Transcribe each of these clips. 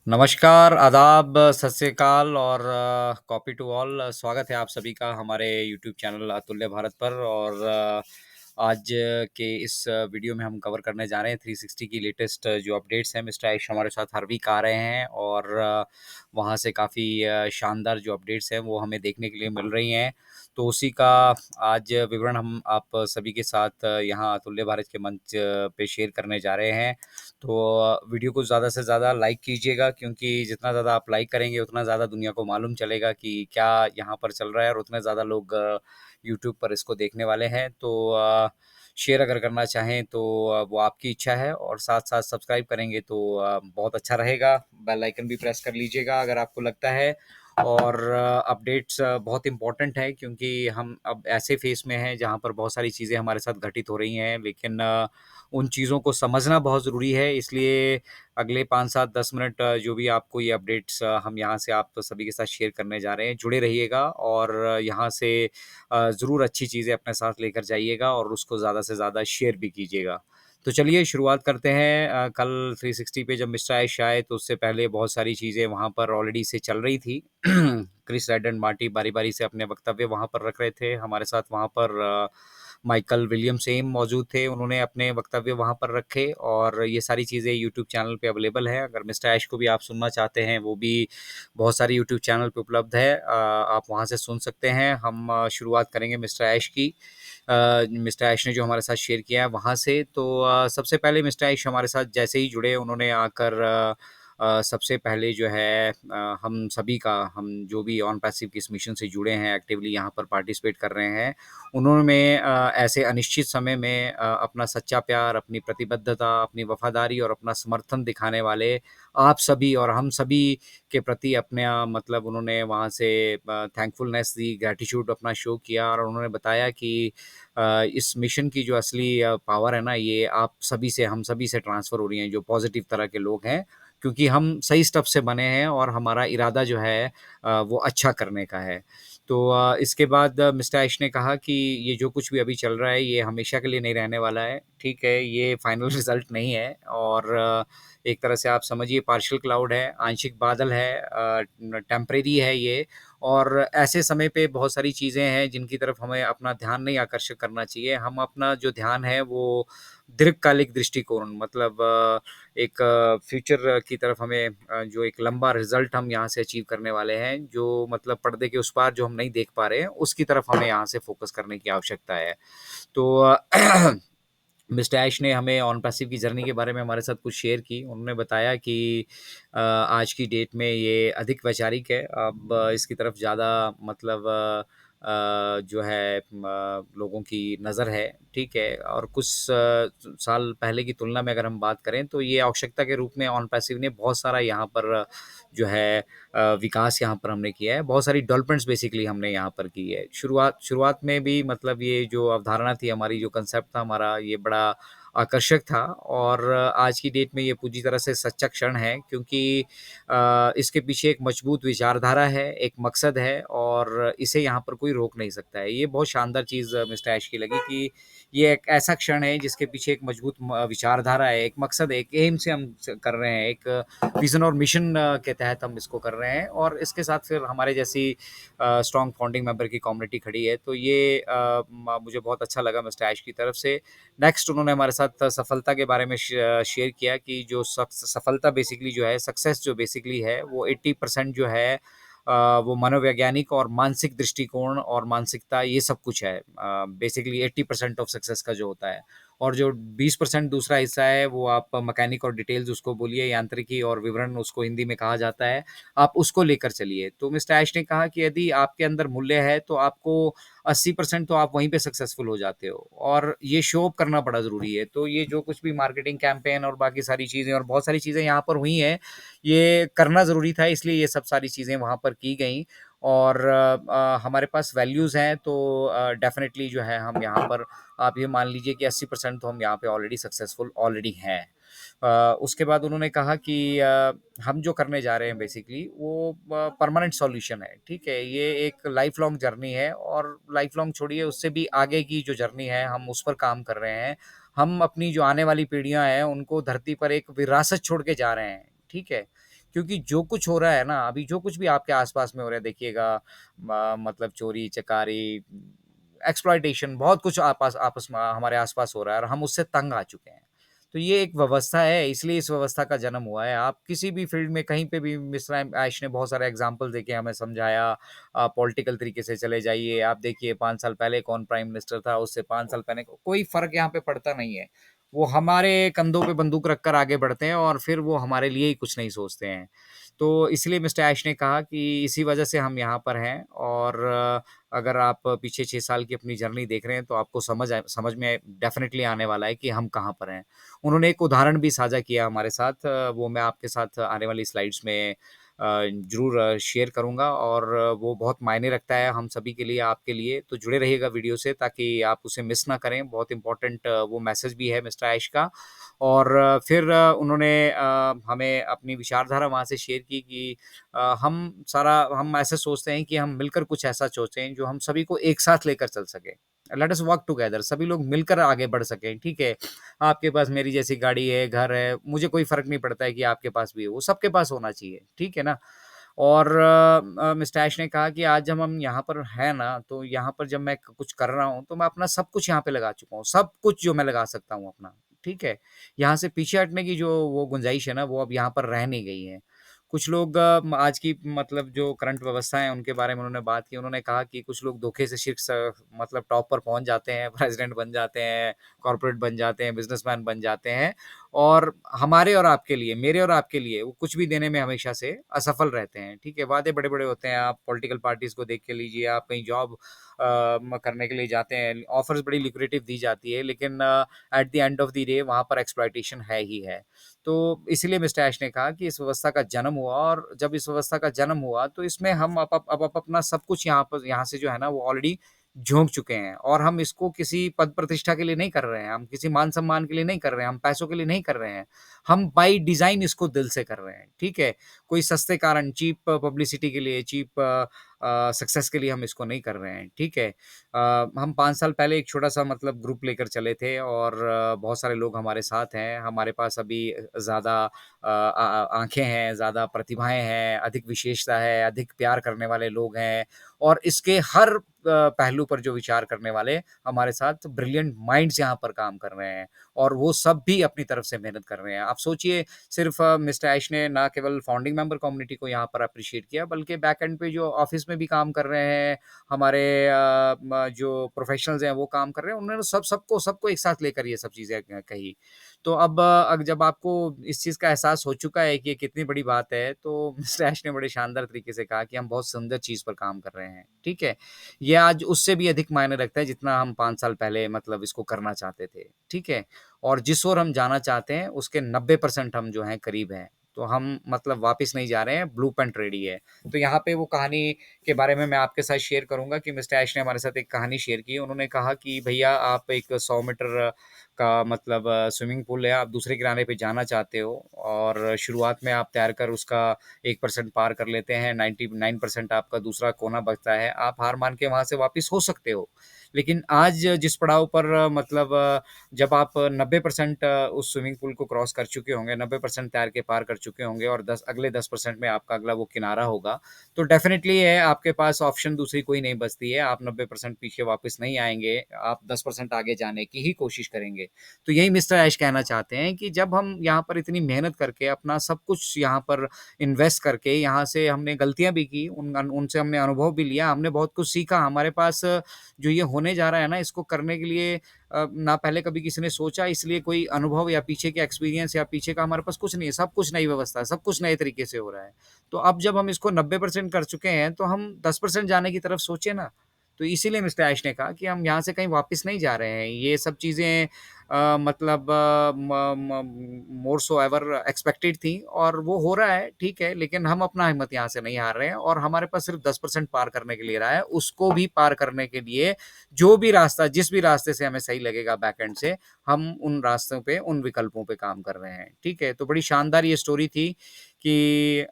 नमस्कार, आदाब, सत श्री अकाल और कॉपी टू ऑल। स्वागत है आप सभी का हमारे यूट्यूब चैनल अतुल्य भारत पर। और आज के इस वीडियो में हम कवर करने जा रहे हैं 360 की लेटेस्ट जो अपडेट्स हैं। मिस्टर आयुष हमारे साथ हर वीक आ रहे हैं और वहाँ से काफ़ी शानदार जो अपडेट्स हैं वो हमें देखने के लिए मिल रही हैं। तो उसी का आज विवरण हम आप सभी के साथ यहाँ अतुल्य भारत के मंच पे शेयर करने जा रहे हैं। तो वीडियो को ज़्यादा से ज़्यादा लाइक कीजिएगा, क्योंकि जितना ज़्यादा आप लाइक करेंगे उतना ज़्यादा दुनिया को मालूम चलेगा कि क्या यहाँ पर चल रहा है, और उतने ज़्यादा लोग यूट्यूब पर इसको देखने वाले हैं। तो शेयर अगर करना चाहें तो वो आपकी इच्छा है, और साथ साथ सब्सक्राइब करेंगे तो बहुत अच्छा रहेगा। बेल आइकन भी प्रेस कर लीजिएगा अगर आपको लगता है। और अपडेट्स बहुत इम्पोर्टेंट है, क्योंकि हम अब ऐसे फेस में हैं जहाँ पर बहुत सारी चीज़ें हमारे साथ घटित हो रही हैं, लेकिन उन चीज़ों को समझना बहुत ज़रूरी है। इसलिए अगले 5, 7, 10 मिनट जो भी आपको ये अपडेट्स हम यहाँ से आप सभी के साथ शेयर करने जा रहे हैं, जुड़े रहिएगा और यहाँ से ज़रूर अच्छी चीज़ें अपने साथ लेकर जाइएगा और उसको ज़्यादा से ज़्यादा शेयर भी कीजिएगा। तो चलिए शुरुआत करते हैं। कल 360 पे जब मिस्टर आयुष आए तो उससे पहले बहुत सारी चीज़ें वहाँ पर ऑलरेडी से चल रही थी। क्रिस रेड एंड मार्टी बारी-बारी से अपने वक्तव्य वहाँ पर रख रहे थे। हमारे साथ वहाँ पर माइकल विलियम सेम मौजूद थे, उन्होंने अपने वक्तव्य वहाँ पर रखे, और ये सारी चीज़ें यूट्यूब चैनल पे अवेलेबल है। अगर मिस्टर ऐश को भी आप सुनना चाहते हैं, वो भी बहुत सारी यूट्यूब चैनल पे उपलब्ध है, आप वहाँ से सुन सकते हैं। हम शुरुआत करेंगे मिस्टर ऐश की। मिस्टर ऐश ने जो हमारे साथ शेयर किया है वहाँ से। तो सबसे पहले मिस्टर ऐश हमारे साथ जैसे ही जुड़े, उन्होंने आकर सबसे पहले जो है हम जो भी ऑन पैसिव की इस मिशन से जुड़े हैं, एक्टिवली यहाँ पर पार्टिसिपेट कर रहे हैं, उन्होंने ऐसे अनिश्चित समय में अपना सच्चा प्यार, अपनी प्रतिबद्धता, अपनी वफ़ादारी और अपना समर्थन दिखाने वाले आप सभी और हम सभी के प्रति अपने मतलब उन्होंने वहाँ से थैंकफुलनेस दी, ग्रैटिट्यूड अपना शो किया, और उन्होंने बताया कि इस मिशन की जो असली पावर है ना, ये आप सभी से, हम सभी से ट्रांसफ़र हो रही है, जो पॉज़िटिव तरह के लोग हैं, क्योंकि हम सही स्टेप से बने हैं और हमारा इरादा जो है वो अच्छा करने का है। तो इसके बाद मिस्टर ऐश ने कहा कि ये जो कुछ भी अभी चल रहा है, ये हमेशा के लिए नहीं रहने वाला है, ठीक है? ये फाइनल रिज़ल्ट नहीं है, और एक तरह से आप समझिए पार्शियल क्लाउड है, आंशिक बादल है, टेम्परेरी है ये। और ऐसे समय पे बहुत सारी चीज़ें हैं जिनकी तरफ हमें अपना ध्यान नहीं आकर्षित करना चाहिए। हम अपना जो ध्यान है वो दीर्घकालिक दृष्टिकोण, मतलब एक फ्यूचर की तरफ हमें जो एक लंबा रिज़ल्ट हम यहाँ से अचीव करने वाले हैं, जो मतलब पर्दे के उस पार जो हम नहीं देख पा रहे हैं, उसकी तरफ हमें यहाँ से फ़ोकस करने की आवश्यकता है। तो मिस्टर ऐश ने हमें ऑन पैसिव की जर्नी के बारे में हमारे साथ कुछ शेयर की। उन्होंने बताया कि आज की डेट में ये अधिक वैचारिक है। अब इसकी तरफ ज़्यादा मतलब जो है लोगों की नज़र है, ठीक है? और कुछ साल पहले की तुलना में अगर हम बात करें तो ये आवश्यकता के रूप में ऑन पैसिव ने बहुत सारा यहाँ पर जो है विकास यहाँ पर हमने किया है। बहुत सारी डेवलपमेंट्स बेसिकली हमने यहाँ पर की है। शुरुआत में भी मतलब ये जो अवधारणा थी हमारी, जो कांसेप्ट था हमारा, ये बड़ा आकर्षक था, और आज की डेट में ये पूरी तरह से सच्चा क्षण है, क्योंकि इसके पीछे एक मजबूत विचारधारा है, एक मकसद है, और इसे यहाँ पर कोई रोक नहीं सकता है। ये बहुत शानदार चीज़ मिस्टर ऐश की लगी कि ये एक ऐसा क्षण है जिसके पीछे एक मजबूत विचारधारा है, एक मकसद है, एक एम से हम कर रहे हैं, एक विज़न और मिशन के तहत हम इसको कर रहे हैं, और इसके साथ फिर हमारे जैसी स्ट्रॉन्ग फाउंडिंग मेंबर की कम्युनिटी खड़ी है। तो ये मुझे बहुत अच्छा लगा मिस्टर ऐश की तरफ से। नेक्स्ट उन्होंने हमारे साथ सफलता के बारे में शेयर किया कि जो सफलता बेसिकली जो है, सक्सेस जो बेसिकली है, वो 80% जो है वो मनोवैज्ञानिक और मानसिक दृष्टिकोण और मानसिकता, ये सब कुछ है। बेसिकली 80% ऑफ सक्सेस का जो होता है, और जो 20% दूसरा हिस्सा है वो आप मैकेनिक और डिटेल्स उसको बोलिए, यांत्रिकी और विवरण उसको हिंदी में कहा जाता है, आप उसको लेकर चलिए। तो मिस्टर ऐश ने कहा कि यदि आपके अंदर मूल्य है तो आपको 80% तो आप वहीं पे सक्सेसफुल हो जाते हो, और ये शो ऑफ करना बड़ा ज़रूरी है। तो ये जो कुछ भी मार्केटिंग कैंपेन और बाकी सारी चीज़ें और बहुत सारी चीज़ें यहाँ पर हुई हैं, ये करना ज़रूरी था, इसलिए ये सब सारी चीज़ें वहाँ पर की गईं। और हमारे पास वैल्यूज़ हैं, तो डेफ़िनेटली जो है हम यहाँ पर, आप ये मान लीजिए कि 80% तो हम यहाँ पे ऑलरेडी सक्सेसफुल ऑलरेडी हैं। उसके बाद उन्होंने कहा कि हम जो करने जा रहे हैं बेसिकली वो परमानेंट सॉल्यूशन है, ठीक है? ये एक लाइफ लॉन्ग जर्नी है, और लाइफ लॉन्ग छोड़िए, उससे भी आगे की जो जर्नी है हम उस पर काम कर रहे हैं। हम अपनी जो आने वाली पीढ़ियाँ हैं उनको धरती पर एक विरासत छोड़ के जा रहे हैं, ठीक है? क्योंकि जो कुछ हो रहा है ना, अभी जो कुछ भी आपके आस-पास में हो रहा है देखिएगा मतलब चोरी-चकारी, एक्सप्लॉइटेशन बहुत कुछ आपस आपस में हमारे आस-पास हो रहा है और हम उससे तंग आ चुके हैं। तो ये एक व्यवस्था है, इसलिए इस व्यवस्था का जन्म हुआ है। आप किसी भी फ़ील्ड में कहीं पे भी मिस्टर ऐश ने बहुत सारे एग्ज़ाम्पल देके हमें समझाया। पॉलिटिकल तरीके से चले जाइए, आप देखिए 5 साल पहले कौन प्राइम मिनिस्टर था, उससे 5 साल पहले कोई फ़र्क यहाँ पे पड़ता नहीं है। वो हमारे कंधों पे बंदूक रखकर आगे बढ़ते हैं और फिर वो हमारे लिए ही कुछ नहीं सोचते हैं। तो इसलिए मिस्टर ऐश ने कहा कि इसी वजह से हम यहाँ पर हैं और अगर आप पीछे 6 साल की अपनी जर्नी देख रहे हैं, तो आपको समझ में डेफ़िनिटली आने वाला है कि हम कहाँ पर हैं। उन्होंने एक उदाहरण भी साझा किया हमारे साथ, वो मैं आपके साथ आने वाली स्लाइड्स में ज़रूर शेयर करूँगा और वो बहुत मायने रखता है हम सभी के लिए, आपके लिए। तो जुड़े रहिएगा वीडियो से ताकि आप उसे मिस ना करें। बहुत इम्पोर्टेंट वो मैसेज भी है मिस्टर ऐश का। और फिर उन्होंने हमें अपनी विचारधारा वहाँ से शेयर की कि हम ऐसे सोचते हैं कि हम मिलकर कुछ ऐसा सोचें जो हम सभी को एक साथ लेकर चल सकें। लेट अस वर्क टुगेदर, सभी लोग मिलकर आगे बढ़ सकें, ठीक है? आपके पास मेरी जैसी गाड़ी है, घर है, मुझे कोई फ़र्क नहीं पड़ता है कि आपके पास भी है, वो सबके पास होना चाहिए, ठीक है ना? और मिस्टर ऐश ने कहा कि आज जब हम यहाँ पर हैं ना, तो यहाँ पर जब मैं कुछ कर रहा हूँ, तो मैं अपना सब कुछ यहाँ पे लगा चुका हूँ, सब कुछ जो मैं लगा सकता हूँ अपना, ठीक है? यहाँ से पीछे हटने की जो वो गुंजाइश है ना, वो अब यहाँ पर रह नहीं गई है। कुछ लोग आज की मतलब जो करंट व्यवस्था है, उनके बारे में उन्होंने बात की। उन्होंने कहा कि कुछ लोग धोखे से शीर्ष मतलब टॉप पर पहुँच जाते हैं, प्रेज़िडेंट बन जाते हैं, कॉर्पोरेट बन जाते हैं, बिज़नेसमैन बन जाते हैं और हमारे और आपके लिए, मेरे और आपके लिए वो कुछ भी देने में हमेशा से असफल रहते हैं, ठीक है? वादे बड़े-बड़े होते हैं, आप पॉलिटिकल पार्टीज़ को देख के लीजिए, आप कहीं जॉब करने के लिए जाते हैं, ऑफ़र्स बड़ी lucrative दी जाती है, लेकिन at the end of the day वहाँ पर एक्सप्लॉइटेशन है ही है। तो इसीलिए मिस्टर ऐश ने कहा कि इस व्यवस्था का जन्म हुआ और जब इस व्यवस्था का जन्म हुआ, तो इसमें हम अब अपना सब कुछ यहाँ से जो है ना, वो ऑलरेडी झोंक चुके हैं और हम इसको किसी पद प्रतिष्ठा के लिए नहीं कर रहे हैं, हम किसी मान-सम्मान के लिए नहीं कर रहे हैं, हम पैसों के लिए नहीं कर रहे हैं। हम बाय डिज़ाइन इसको दिल से कर रहे हैं, ठीक है? कोई सस्ते कारण, चीप पब्लिसिटी के लिए, चीप सक्सेस के लिए हम इसको नहीं कर रहे हैं, ठीक है? हम 5 साल पहले एक छोटा-सा मतलब ग्रुप लेकर चले थे और बहुत सारे लोग हमारे साथ हैं। हमारे पास अभी ज़्यादा आँखें हैं, ज़्यादा प्रतिभाएँ हैं, अधिक विशेषता है, अधिक प्यार करने वाले लोग हैं और इसके हर पहलू पर जो विचार करने वाले हमारे साथ ब्रिलियंट माइंड्स यहाँ पर काम कर रहे हैं और वो सब भी अपनी तरफ से मेहनत कर रहे हैं। आप सोचिए सिर्फ़ मिस्टर ऐश ने ना केवल फाउंडिंग मेंबर कम्युनिटी को यहाँ पर एप्रिशिएट किया बल्कि बैक एंड पे जो ऑफ़िस में भी काम कर रहे हैं, हमारे जो प्रोफ़ेशनल्स हैं वो काम कर रहे हैं, उन्होंने सबको सबको एक साथ लेकर ये सब चीज़ें कही। तो अब जब आपको इस चीज़ का एहसास हो चुका है कि ये कितनी बड़ी बात है, तो मिस्टर ऐश ने बड़े शानदार तरीके से कहा कि हम बहुत सुंदर चीज़ पर काम कर रहे हैं, ठीक है? ये आज उससे भी अधिक मायने रखता है जितना हम 5 साल पहले मतलब इसको करना चाहते थे, ठीक है? और जिस ओर हम जाना चाहते हैं उसके 90% हम जो हैं करीब हैं। तो हम मतलब वापस नहीं जा रहे हैं, ब्लूप्रिंट रेडी है। तो यहाँ पे वो कहानी के बारे में मैं आपके साथ शेयर करूँगा कि मिस्टर ऐश ने हमारे साथ एक कहानी शेयर की। उन्होंने कहा कि भैया आप एक 100 मीटर का मतलब स्विमिंग पूल है, आप दूसरे किनारे पे जाना चाहते हो और शुरुआत में आप तैर कर उसका 1% पार कर लेते हैं, 99% आपका दूसरा कोना बचता है, आप हार मान के वहाँ से वापिस हो सकते हो। लेकिन आज जिस पड़ाव पर मतलब जब आप 90% उस स्विमिंग पूल को क्रॉस कर चुके होंगे, 90% तैर के पार कर चुके होंगे और अगले 10% में आपका अगला वो किनारा होगा, तो डेफ़िनिटली है आपके पास ऑप्शन दूसरी कोई नहीं बचती है, आप 90% पीछे वापस नहीं आएँगे, आप 10% आगे जाने की ही कोशिश करेंगे। तो यही मिस्टर ऐश कहना चाहते हैं कि जब हम यहाँ पर इतनी मेहनत करके अपना सब कुछ यहाँ पर इन्वेस्ट करके यहाँ से हमने गलतियाँ भी की, उनसे हमने अनुभव भी लिया, हमने बहुत कुछ सीखा। हमारे पास जो ये होने जा रहा है ना, इसको करने के लिए ना पहले कभी किसी ने सोचा, इसलिए कोई अनुभव या पीछे के एक्सपीरियंस या पीछे का हमारे पास कुछ नहीं है, सब कुछ नई व्यवस्था है, सब कुछ नए तरीके से हो रहा है। तो अब जब हम इसको 90% कर चुके हैं, तो हम 10% जाने की तरफ सोचिए ना। तो इसीलिए मिस्टर ऐश ने कहा कि हम यहाँ से कहीं वापस नहीं जा रहे हैं। ये सब चीज़ें मतलब मोर सो एवर एक्सपेक्टेड थी और वो हो रहा है, ठीक है, लेकिन हम अपना हिम्मत यहाँ से नहीं हार रहे हैं और हमारे पास सिर्फ़ 10% पार करने के लिए रहा है। उसको भी पार करने के लिए जो भी रास्ता जिस भी रास्ते से हमें सही लगेगा बैक एंड से, हम उन रास्तों पे, उन विकल्पों पे काम कर रहे हैं, ठीक है? तो बड़ी शानदार ये स्टोरी थी कि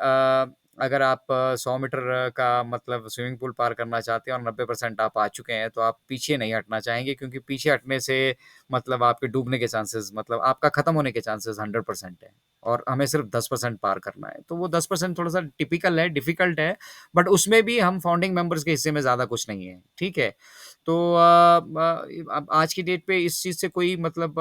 अगर आप 100 मीटर का मतलब स्विमिंग पूल पार करना चाहते हैं और 90% आप आ चुके हैं, तो आप पीछे नहीं हटना चाहेंगे क्योंकि पीछे हटने से मतलब आपके डूबने के चांसेस मतलब आपका खत्म होने के चांसेस 100% है। और हमें सिर्फ 10% पार करना है। तो वो 10% थोड़ा सा टिपिकल है, डिफिकल्ट है, बट उसमें भी हम फाउंडिंग मेंबर्स के हिस्से में ज़्यादा कुछ नहीं है, ठीक है। तो अब आज की डेट पे इस चीज़ से कोई मतलब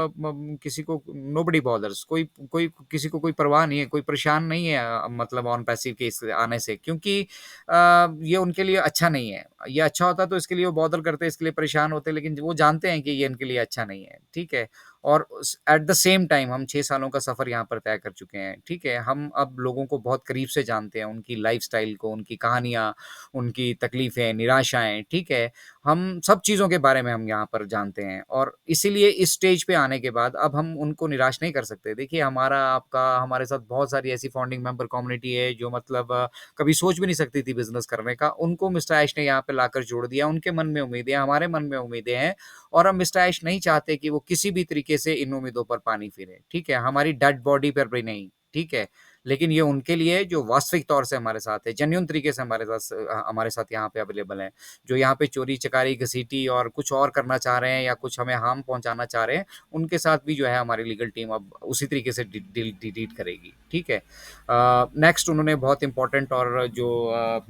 किसी को नोबडी बॉदर्स, कोई कोई किसी को कोई परवाह नहीं है, कोई परेशान नहीं है मतलब ऑन पैसिव के इस आने से, क्योंकि ये उनके लिए अच्छा नहीं है। ये अच्छा होता तो इसके लिए वो बॉदर करते, इसके लिए परेशान होते, लेकिन वो जानते हैं कि ये इनके लिए अच्छा नहीं है, ठीक है। और एट द सेम टाइम हम 6 सालों का सफर यहाँ पर तय कर चुके हैं, ठीक है। हम अब लोगों को बहुत करीब से जानते हैं, उनकी लाइफस्टाइल को, उनकी कहानियाँ, उनकी तकलीफें, निराशाएं, ठीक है। हम सब चीज़ों के बारे में हम यहाँ पर जानते हैं, और इसीलिए इस स्टेज पे आने के बाद अब हम उनको निराश नहीं कर सकते। देखिए, हमारा आपका हमारे साथ बहुत सारी ऐसी फाउंडिंग मेंबर कम्युनिटी है जो मतलब कभी सोच भी नहीं सकती थी बिजनेस करने का, उनको मिस्टर ऐश ने यहाँ पे लाकर जोड़ दिया। उनके मन में उम्मीदें, हमारे मन में उम्मीदें हैं, और हम मिस्टर ऐश नहीं चाहते कि वो किसी भी तरीके से इन उम्मीदों पर पानी फिरे, ठीक है। हमारी डेड बॉडी पर भी नहीं, ठीक है। लेकिन ये उनके लिए जो वास्तविक तौर से हमारे साथ है, जेन्युइन तरीके से हमारे साथ यहाँ पे अवेलेबल है, जो यहाँ पे चोरी चकारी घसीटी और कुछ और करना चाह रहे हैं या कुछ हमें हार्म पहुंचाना चाह रहे हैं, उनके साथ भी जो है हमारी लीगल टीम अब उसी तरीके से डील करेगी, ठीक है। नेक्स्ट उन्होंने बहुत इंपॉर्टेंट और जो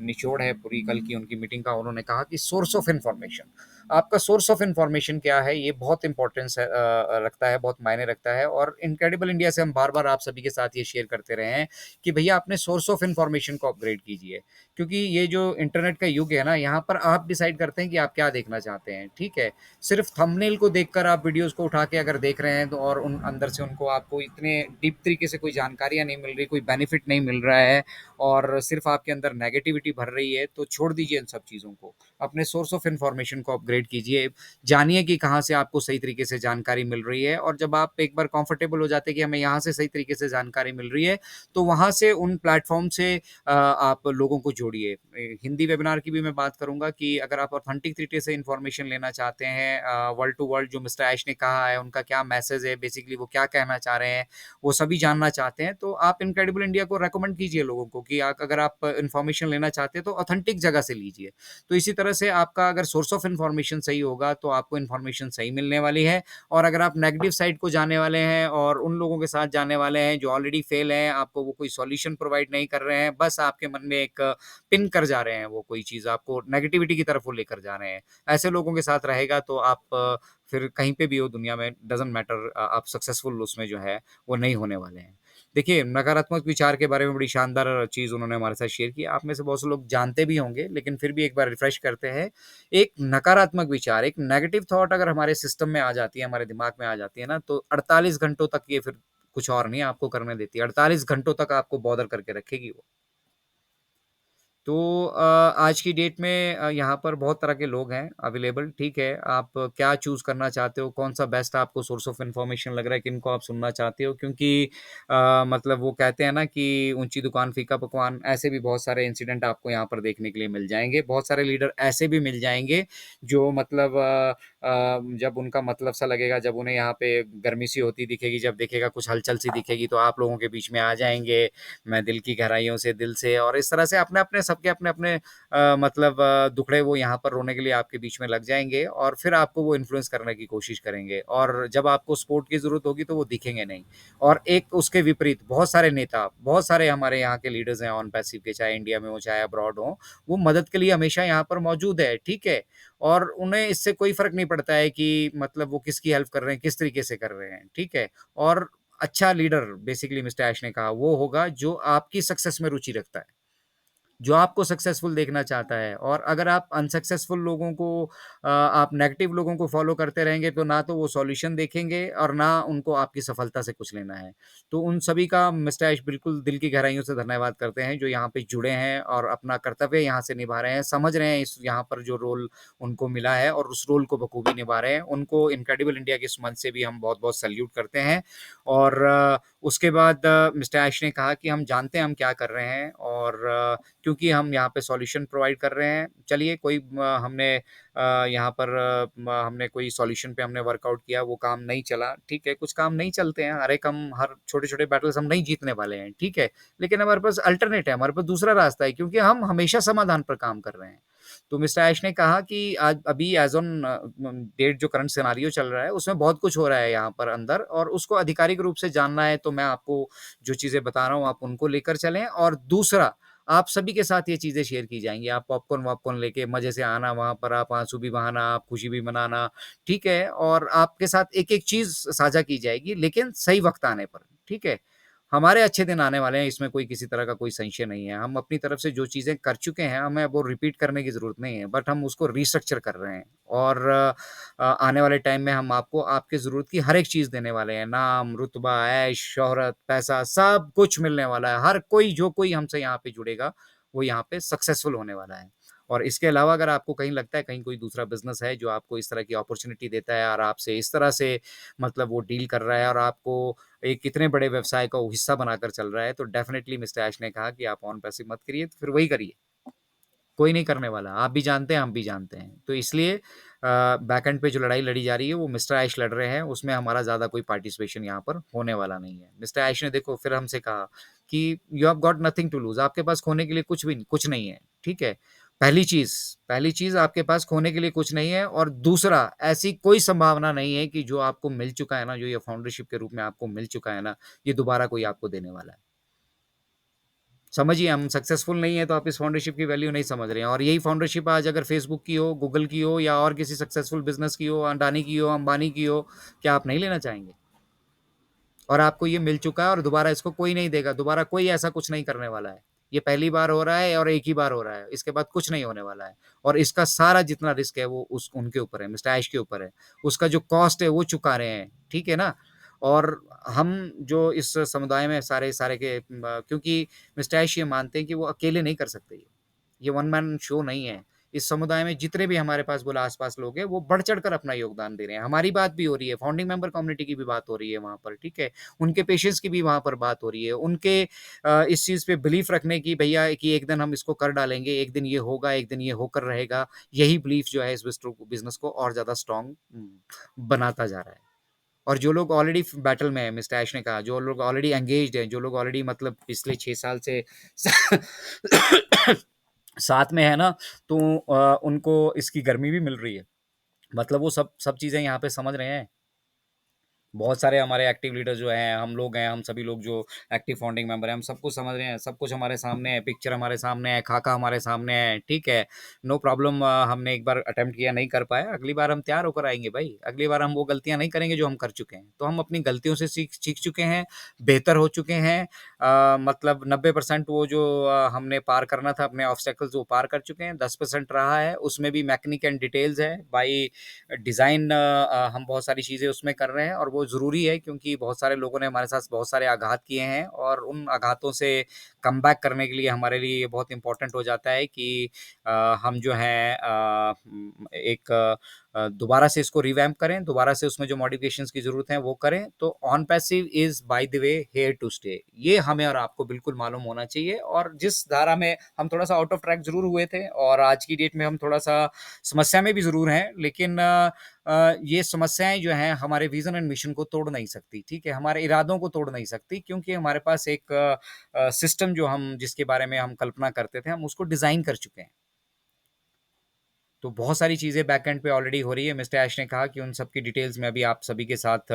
निचोड़ है पूरी कल की उनकी मीटिंग का, उन्होंने कहा कि सोर्स ऑफ इंफॉर्मेशन, आपका सोर्स ऑफ इंफॉर्मेशन क्या है, ये बहुत इंपॉर्टेंस रखता है, बहुत मायने रखता है। और इनक्रेडिबल इंडिया से हम बार बार आप सभी के साथ ये शेयर करते रहे हैं कि भैया अपने सोर्स ऑफ इंफॉर्मेशन को अपग्रेड कीजिए, क्योंकि ये जो इंटरनेट का युग है ना, यहाँ पर आप डिसाइड करते हैं कि आप क्या देखना चाहते हैं, ठीक है। सिर्फ थंबनेल को देखकर आप वीडियोस को उठा के अगर देख रहे हैं तो, और उन अंदर से उनको आपको इतने डीप तरीके से कोई जानकारियां नहीं मिल रही, कोई बेनिफिट नहीं मिल रहा है, और सिर्फ आपके अंदर नेगेटिविटी भर रही है, तो छोड़ दीजिए इन सब चीज़ों को। अपने सोर्स ऑफ इंफॉर्मेशन को अपग्रेड कीजिए, जानिए कि कहाँ से आपको सही तरीके से जानकारी मिल रही है, और जब आप एक बार कंफर्टेबल हो जाते हैं कि हमें यहाँ से सही तरीके से जानकारी मिल रही है, तो वहाँ से उन प्लेटफॉर्म से आप लोगों को जोड़िए। हिंदी वेबिनार की भी मैं बात करूंगा कि अगर आप ऑथेंटिक तरीके से इंफॉर्मेशन लेना चाहते हैं, वर्ल्ड टू वर्ल्ड जो मिस्टर ऐश ने कहा है, उनका क्या मैसेज है, बेसिकली वो क्या कहना चाह रहे हैं, वो सभी जानना चाहते हैं, तो आप इनक्रेडिबल इंडिया को रेकमेंड कीजिए लोगों को कि अगर आप इन्फॉर्मेशन लेना चाहते हैं तो ऑथेंटिक जगह से लीजिए। तो इसी तरह से आपका अगर सोर्स ऑफ इन्फॉर्मेशन सही होगा तो आपको इन्फॉर्मेशन सही मिलने वाली है। और अगर आप नेगेटिव साइड को जाने वाले हैं और उन लोगों के साथ जाने वाले हैं जो ऑलरेडी फेल हैं, आपको वो कोई सॉल्यूशन प्रोवाइड नहीं कर रहे हैं, बस आपके मन में एक पिन कर जा रहे हैं, वो कोई चीज़ आपको नेगेटिविटी की तरफ वो लेकर जा रहे हैं, ऐसे लोगों के साथ रहेगा तो आप फिर कहीं पे भी हो दुनिया में, डज़न्ट मैटर, आप सक्सेसफुल उसमें जो है वो नहीं होने वाले हैं। देखिए, नकारात्मक विचार के बारे में बड़ी शानदार चीज़ उन्होंने हमारे साथ शेयर की। आप में से बहुत से लोग जानते भी होंगे, लेकिन फिर भी एक बार रिफ्रेश करते हैं। एक नकारात्मक विचार, एक नेगेटिव थॉट अगर हमारे सिस्टम में आ जाती है, हमारे दिमाग में आ जाती है ना, तो 48 घंटों तक ये फिर कुछ और नहीं आपको करने देती है। 48 घंटों तक आपको बॉदर करके रखेगी वो। तो आज की डेट में यहाँ पर बहुत तरह के लोग हैं अवेलेबल, ठीक है। आप क्या चूज़ करना चाहते हो, कौन-सा बेस्ट आपको सोर्स ऑफ इन्फॉर्मेशन लग रहा है, किनको आप सुनना चाहते हो, क्योंकि मतलब वो कहते हैं ना कि ऊँची दुकान फीका पकवान, ऐसे भी बहुत सारे इंसिडेंट आपको यहाँ पर देखने के लिए मिल जाएँगे। बहुत सारे लीडर ऐसे भी मिल जाएँगे जो मतलब जब उनका मतलब सा लगेगा, जब उन्हें यहाँ पे गर्मी सी होती दिखेगी, जब दिखेगा कुछ हलचल सी दिखेगी, तो आप लोगों के बीच में आ जाएँगे, मैं दिल की गहराइयों से, दिल से, और इस तरह से अपने-अपने सबके अपने-अपने मतलब दुखड़े वो यहाँ पर रोने के लिए आपके बीच में लग जाएँगे, और फिर आपको वो इन्फ्लुएंस करने की कोशिश करेंगे, और जब आपको सपोर्ट की ज़रूरत होगी तो वो दिखेंगे नहीं। और एक उसके विपरीत बहुत सारे नेता, बहुत सारे हमारे यहाँ के लीडर्स हैं ऑन पैसिव के, चाहे इंडिया में हो, चाहे अब्रॉड हो, वो मदद के लिए हमेशा यहाँ पर मौजूद है, ठीक है? और उन्हें इससे कोई फ़र्क नहीं पड़ता है कि मतलब वो किसकी हेल्प कर रहे हैं, किस तरीके से कर रहे हैं, ठीक है? और अच्छा लीडर, बेसिकली मिस्टर ऐश ने कहा, वो होगा जो आपकी सक्सेस में रुचि रखता है, जो आपको सक्सेसफुल देखना चाहता है। और अगर आप अनसक्सेसफुल लोगों को आप नेगेटिव लोगों को फॉलो करते रहेंगे, तो ना तो वो सॉल्यूशन देखेंगे और ना उनको आपकी सफलता से कुछ लेना है। तो उन सभी का मिस्टर ऐश बिल्कुल दिल की गहराइयों से धन्यवाद करते हैं, जो यहाँ पे जुड़े हैं और अपना कर्तव्य यहाँ से निभा रहे हैं, समझ रहे हैं इस यहाँ पर जो रोल उनको मिला है और उस रोल को बखूबी निभा रहे हैं। उनको इनक्रेडिबल इंडिया के इस मंच से भी हम बहुत-बहुत सैल्यूट करते हैं। और उसके बाद मिस्टर ऐश ने कहा कि हम जानते हैं हम क्या कर रहे हैं, और क्योंकि हम यहाँ पे सॉल्यूशन प्रोवाइड कर रहे हैं। चलिए, कोई हमने यहाँ पर हमने कोई सॉल्यूशन पे हमने वर्कआउट किया, वो काम नहीं चला, ठीक है। कुछ काम नहीं चलते हैं, हर छोटे-छोटे बैटल्स हम नहीं जीतने वाले हैं, ठीक है। लेकिन हमारे पास अल्टरनेट है, हमारे पास दूसरा रास्ता है, क्योंकि हम हमेशा समाधान पर काम कर रहे हैं। तो मिस्टर ऐश ने कहा कि आज अभी एज़ ऑन डेट जो करंट सिनेरियो चल रहा है, उसमें बहुत कुछ हो रहा है यहाँ पर अंदर, और उसको आधिकारिक रूप से जानना है, तो मैं आपको जो चीज़ें बता रहा हूँ, आप उनको लेकर चलें। और दूसरा, आप सभी के साथ ये चीज़ें शेयर की जाएँगी। आप पॉपकॉर्न-वॉपकॉर्न लेके मज़े से आना वहाँ पर, आप आँसू भी बहाना, आप खुशी भी मनाना, ठीक है? और आपके साथ एक-एक चीज़ साझा की जाएगी, लेकिन सही वक़्त आने पर, ठीक है? हमारे अच्छे दिन आने वाले हैं, इसमें कोई किसी तरह का कोई संशय नहीं है। हम अपनी तरफ से जो चीज़ें कर चुके हैं, हमें अब वो रिपीट करने की ज़रूरत नहीं है, बट हम उसको रीस्ट्रक्चर कर रहे हैं। और आने वाले टाइम में हम आपको आपकी ज़रूरत की हर एक चीज़ देने वाले हैं। नाम, रुतबा, ऐश, शोहरत, पैसा, सब कुछ मिलने वाला है। हर कोई जो कोई हमसे यहाँ पे जुड़ेगा, वो यहाँ पे सक्सेसफुल होने वाला है। और इसके अलावा अगर आपको कहीं लगता है कहीं कोई दूसरा बिज़नेस है जो आपको इस तरह की अपॉर्च्युनिटी देता है और आपसे इस तरह से मतलब वो डील कर रहा है और आपको एक कितने बड़े व्यवसाय का वो हिस्सा बनाकर चल रहा है, तो डेफ़िनेटली मिस्टर ऐश ने कहा कि आप ऑन पैसिव मत करिए, तो फिर वही करिए। कोई नहीं करने वाला। आप भी जानते हैं, हम भी जानते हैं। तो इसलिए बैक एंड पे जो लड़ाई लड़ी जा रही है, वो मिस्टर ऐश लड़ रहे हैं, उसमें हमारा ज़्यादा कोई पार्टिसिपेशन यहाँ पर होने वाला नहीं है। मिस्टर ऐश ने देखो फिर हमसे कहा कि you have got nothing to lose, आपके पास खोने के लिए कुछ नहीं है, ठीक है? पहली चीज़ पहली चीज़ आपके पास खोने के लिए कुछ नहीं है, और दूसरा, ऐसी कोई संभावना नहीं है कि जो आपको मिल चुका है ना, जो ये फाउंडरशिप के रूप में आपको मिल चुका है ना, ये दोबारा कोई आपको देने वाला है। समझिए, हम सक्सेसफुल नहीं है तो आप इस फाउंडरशिप की वैल्यू नहीं समझ रहे हैं, और यही फाउंडरशिप आज अगर फेसबुक की हो, गूगल की हो, या और किसी सक्सेसफुल बिजनेस की हो, अडानी की हो, अंबानी की हो, क्या आप नहीं लेना चाहेंगे? और आपको ये मिल चुका है और दोबारा इसको कोई नहीं देगा, दोबारा कोई ऐसा कुछ नहीं करने वाला है। ये पहली बार हो रहा है और एक ही बार हो रहा है, इसके बाद कुछ नहीं होने वाला है। और इसका सारा जितना रिस्क है वो उस उनके ऊपर है, मिस्टर ऐश के ऊपर है। उसका जो कॉस्ट है वो चुका रहे हैं, ठीक है ना? और हम जो इस समुदाय में सारे सारे के क्योंकि मिस्टर ऐश ये मानते हैं कि वो अकेले नहीं कर सकते ये वन मैन शो नहीं है। इस समुदाय में जितने भी हमारे पास बोला आस-पास लोग हैं, वो बढ़-चढ़ कर अपना योगदान दे रहे हैं। हमारी बात भी हो रही है, फाउंडिंग मेंबर कम्युनिटी की भी बात हो रही है वहाँ पर, ठीक है? उनके पेशेंट्स की भी वहाँ पर बात हो रही है। उनके इस चीज़ पे बिलीफ रखने की, भैया कि एक दिन हम इसको कर डालेंगे, एक दिन ये होगा, एक दिन ये होकर रहेगा। यही बिलीफ जो है इस बिज़नेस को और ज़्यादा स्ट्रॉन्ग बनाता जा रहा है। और जो लोग ऑलरेडी बैटल में हैं, मिस्टर ऐश ने कहा, जो लोग ऑलरेडी एंगेज्ड हैं, जो लोग ऑलरेडी मतलब पिछले 6 साल से साथ में है ना, तो उनको इसकी गर्मी भी मिल रही है। मतलब वो सब सब चीज़ें यहाँ पे समझ रहे हैं। बहुत सारे हमारे एक्टिव लीडर जो हैं, हम लोग हैं, हम सभी लोग जो एक्टिव फाउंडिंग मेंबर हैं, हम सब कुछ समझ रहे हैं, सब कुछ हमारे सामने है, पिक्चर हमारे सामने है, खाका हमारे सामने है, ठीक है? नो प्रॉब्लम, हमने एक बार अटेम्प्ट किया, नहीं कर पाए, अगली बार हम तैयार होकर आएँगे भाई, अगली बार हम वो गलतियाँ नहीं करेंगे जो हम कर चुके हैं। तो हम अपनी गलतियों से सीख सीख चुके हैं, बेहतर हो चुके हैं, मतलब 90% वो जो हमने पार करना था अपने ऑब्स्टेकल्स वो पार कर चुके हैं, 10% रहा है, उसमें भी मैकेनिक एंड डिटेल्स है, बाई डिज़ाइन हम बहुत सारी चीज़ें उसमें कर रहे हैं, और वो ज़रूरी है क्योंकि बहुत सारे लोगों ने हमारे साथ बहुत सारे आघात किए हैं, और उन आघातों से कमबैक करने के लिए हमारे लिए ये बहुत इम्पोर्टेंट हो जाता है कि हम जो हैं एक दोबारा से इसको रिवैम्प करें, दोबारा से उसमें जो मॉडिफ़िकेशंस की ज़रूरत है वो करें। तो OnPassive is by the way here to stay, ये हमें और आपको बिल्कुल मालूम होना चाहिए। और जिस धारा में हम थोड़ा-सा आउट ऑफ ट्रैक ज़रूर हुए थे, और आज की डेट में हम थोड़ा-सा समस्या में भी ज़रूर हैं, लेकिन ये समस्याएँ जो हैं हमारे विज़न एंड मिशन को तोड़ नहीं सकती, ठीक है? हमारे इरादों को तोड़ नहीं सकती, क्योंकि हमारे पास एक सिस्टम जो हम जिसके बारे में हम कल्पना करते थे, हम उसको डिज़ाइन कर चुके हैं। तो बहुत सारी चीज़ें बैक एंड पे ऑलरेडी हो रही है। मिस्टर ऐश ने कहा कि उन सब की डिटेल्स मैं अभी आप सभी के साथ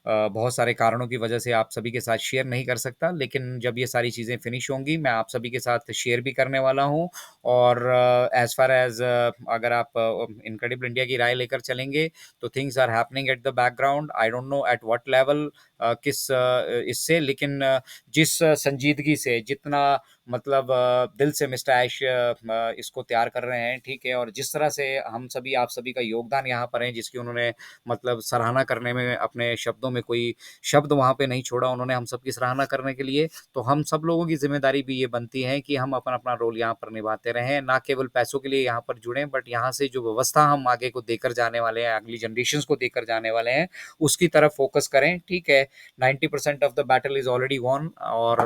बहुत सारे कारणों की वजह से आप सभी के साथ शेयर नहीं कर सकता, लेकिन जब ये सारी चीज़ें फिनिश होंगी, मैं आप सभी के साथ शेयर भी करने वाला हूँ। और एज़ फ़ार एज़ अगर आप इनक्रेडिबल इंडिया की राय लेकर चलेंगे, तो things are happening at the background. I don't know at what level, किस इससे, लेकिन जिस संजीदगी से, जितना मतलब दिल से मिस्टर ऐश इसको तैयार कर रहे हैं, ठीक है? और जिस तरह से हम सभी आप सभी का योगदान यहाँ पर है, जिसकी उन्होंने मतलब सराहना करने में अपने शब्दों में कोई शब्द वहाँ पे नहीं छोड़ा उन्होंने हम सबकी सराहना करने के लिए। तो हम सब लोगों की ज़िम्मेदारी भी ये बनती है कि हम अपना-अपना रोल यहाँ पर निभाते रहें, ना केवल पैसों के लिए यहाँ पर जुड़ें, बट यहाँ से जो व्यवस्था हम आगे को देकर जाने वाले हैं, अगली जनरेशंस को देकर जाने वाले हैं, उसकी तरफ फ़ोकस करें, ठीक है? 90% of the battle is already won, और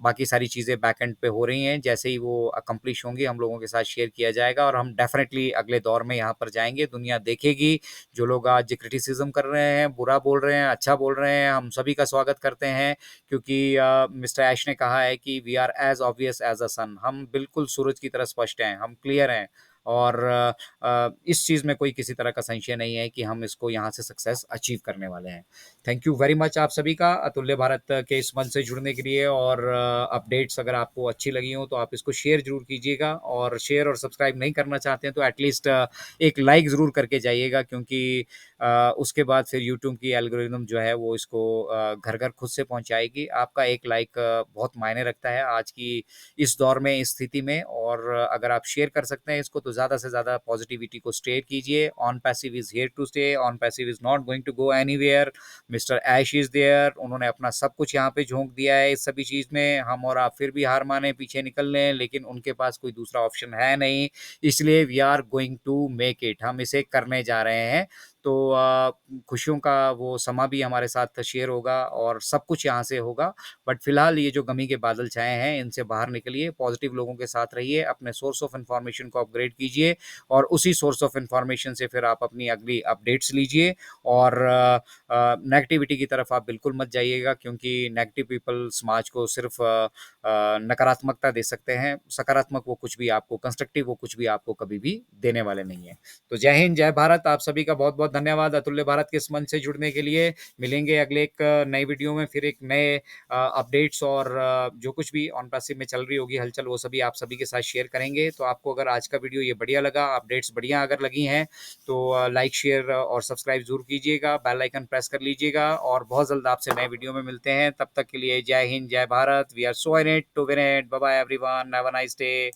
बाकी सारी चीज़ें बैक एंड पे हो रही हैं। जैसे ही वो अकम्प्लिश होंगी, हम लोगों के साथ शेयर किया जाएगा, और हम डेफ़िनेटली अगले दौर में यहाँ पर जाएँगे। दुनिया देखेगी, जो लोग आज क्रिटिसिज़्म कर रहे हैं, बुरा बोल रहे हैं, अच्छा बोल रहे हैं, हम सभी का स्वागत करते हैं, क्योंकि मिस्टर ऐश ने कहा है कि we are as obvious as a sun, हम बिल्कुल सूरज की तरह स्पष्ट हैं, हम क्लियर हैं। और इस चीज़ में कोई किसी तरह का संशय नहीं है कि हम इसको यहाँ से सक्सेस अचीव करने वाले हैं। थैंक यू वेरी मच आप सभी का अतुल्य भारत के इस मंच से जुड़ने के लिए, और अपडेट्स अगर आपको अच्छी लगी हो तो आप इसको शेयर ज़रूर कीजिएगा, और शेयर और सब्सक्राइब नहीं करना चाहते हैं तो एटलीस्ट एक लाइक ज़रूर करके जाइएगा, क्योंकि उसके बाद फिर यूट्यूब की एल्गोरिदम जो है वो इसको घर-घर खुद से पहुँचाएगी। आपका एक लाइक बहुत मायने रखता है आज की इस दौर में, इस स्थिति में, और अगर आप शेयर कर सकते हैं इसको तो ज़्यादा से ज़्यादा पॉजिटिविटी को शेयर कीजिए। OnPassive is here to stay, OnPassive is not going to go anywhere, mister Ash is there. उन्होंने अपना सब कुछ यहाँ पे झोंक दिया है इस सभी चीज़ में। हम और आप फिर भी हार माने, पीछे निकल लें, लेकिन उनके पास कोई दूसरा ऑप्शन है नहीं, इसलिए we are going to make it, हम इसे करने जा रहे हैं। तो खुशियों का वो समा भी हमारे साथ शेयर होगा और सब कुछ यहाँ से होगा। बट फिलहाल ये जो गमी के बादल छाए हैं इनसे बाहर निकलिए, पॉजिटिव लोगों के साथ रहिए, अपने सोर्स ऑफ इन्फॉर्मेशन को अपग्रेड कीजिए, और उसी सोर्स ऑफ इन्फॉर्मेशन से फिर आप अपनी अगली अपडेट्स लीजिए। और नेगेटिविटी की तरफ आप बिल्कुल मत जाइएगा, क्योंकि नेगेटिव पीपल समाज को सिर्फ नकारात्मकता दे सकते हैं। सकारात्मक वो कुछ भी आपको, कंस्ट्रक्टिव वो कुछ भी आपको कभी भी देने वाले नहीं है। तो जय हिंद, जय भारत। आप सभी का बहुत बहुत धन्यवाद अतुल्य भारत के इस मंच से जुड़ने के लिए। मिलेंगे अगले एक नई वीडियो में, फिर एक नए अपडेट्स और जो कुछ भी ऑन पैसिव में चल रही होगी हलचल, वो सभी आप सभी के साथ शेयर करेंगे। तो आपको अगर आज का वीडियो ये बढ़िया लगा, अपडेट्स बढ़िया अगर लगी हैं, तो लाइक शेयर और सब्सक्राइब जरूर कीजिएगा, बेल आइकन प्रेस कर लीजिएगा, और बहुत जल्द आपसे नए वीडियो में मिलते हैं। तब तक के लिए जय हिंद, जय Bharat. We are so in it to win it. Bye bye everyone, have a nice day.